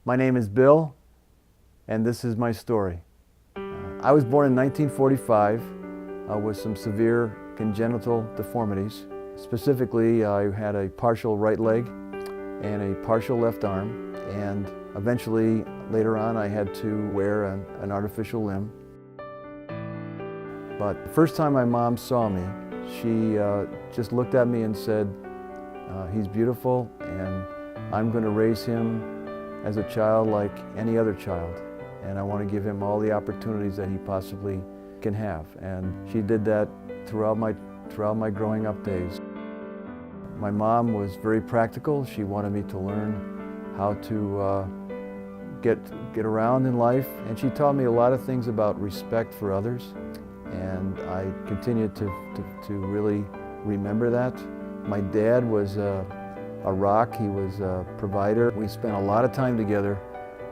My name is Bill, and this is my story. I was born in 1945 with some severe congenital deformities. Specifically, I had a partial right leg and a partial left arm, and eventually, later on, I had to wear an artificial limb. But the first time my mom saw me, she just looked at me and said, he's beautiful, and I'm going to raise him as a child like any other child, and I want to give him all the opportunities that he possibly can have. And she did that throughout my growing up days. My mom was very practical. She wanted me to learn how to get around in life, and she taught me a lot of things about respect for others, and I continue to really remember that. My dad was a rock. He was a provider. We spent a lot of time together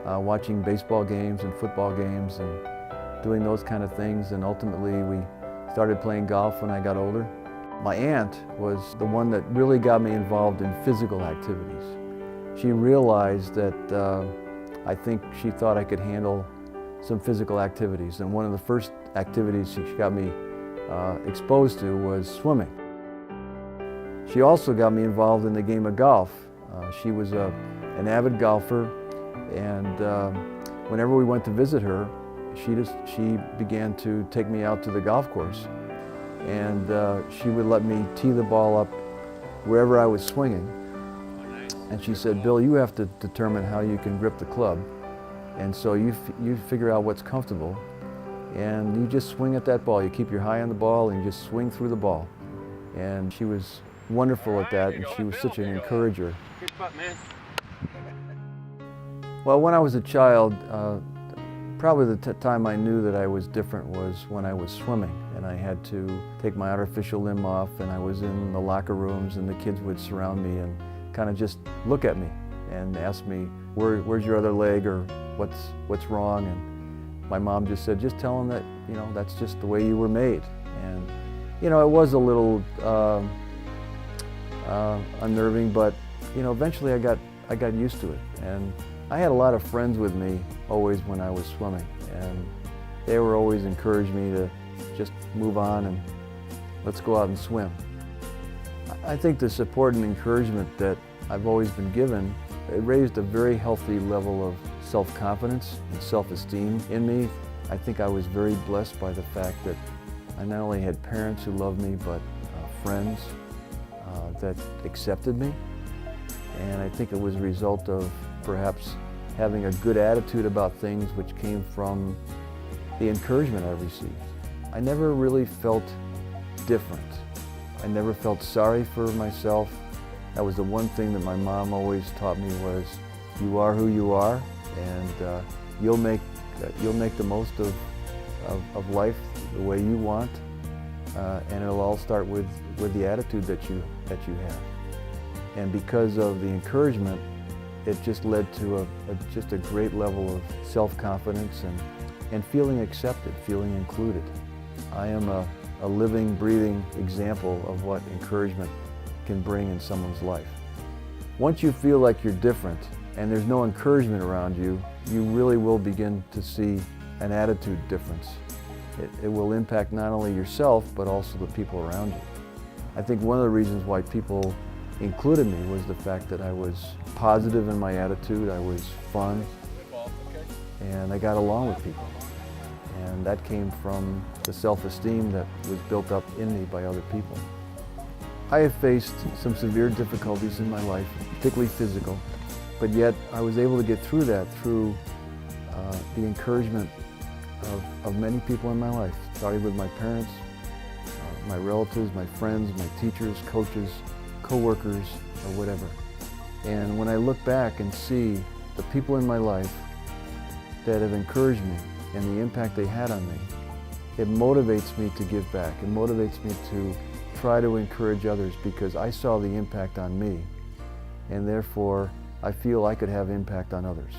watching baseball games and football games and doing those kind of things, and ultimately we started playing golf when I got older. My aunt was the one that really got me involved in physical activities. She realized that I think she thought I could handle some physical activities, and one of the first activities she got me exposed to was swimming. She also got me involved in the game of golf. She was an avid golfer, and whenever we went to visit her, she began to take me out to the golf course, and she would let me tee the ball up wherever I was swinging. And she said, "Bill, you have to determine how you can grip the club, and so you figure out what's comfortable, and you just swing at that ball. You keep your eye on the ball and you just swing through the ball." And she was wonderful at that, and she was such an encourager. Good putt, man. Well, when I was a child, probably the time I knew that I was different was when I was swimming, and I had to take my artificial limb off, and I was in the locker rooms, and the kids would surround me and kind of just look at me and ask me, where's your other leg, or what's wrong? And my mom just said, just tell them that, that's just the way you were made. And it was a little unnerving, but eventually I got used to it. And I had a lot of friends with me always when I was swimming, and they were always encouraging me to just move on and let's go out and swim. I think the support and encouragement that I've always been given, it raised a very healthy level of self-confidence and self-esteem in me. I think I was very blessed by the fact that I not only had parents who loved me, but friends that accepted me. And I think it was a result of perhaps having a good attitude about things, which came from the encouragement I received. I never really felt different. I never felt sorry for myself. That was the one thing that my mom always taught me was, you are who you are, and you'll make the most of life the way you want, and it'll all start with the attitude that you have. And because of the encouragement, it just led to just a great level of self-confidence and feeling accepted, feeling included. I am a living, breathing example of what encouragement can bring in someone's life. Once you feel like you're different and there's no encouragement around you, you really will begin to see an attitude difference. It will impact not only yourself, but also the people around you. I think one of the reasons why people included me was the fact that I was positive in my attitude, I was fun, and I got along with people. And that came from the self-esteem that was built up in me by other people. I have faced some severe difficulties in my life, particularly physical, but yet I was able to get through that through the encouragement of many people in my life, starting with my parents, my relatives, my friends, my teachers, coaches, co-workers, or whatever. And when I look back and see the people in my life that have encouraged me and the impact they had on me, it motivates me to give back. It motivates me to try to encourage others because I saw the impact on me, and therefore I feel I could have impact on others.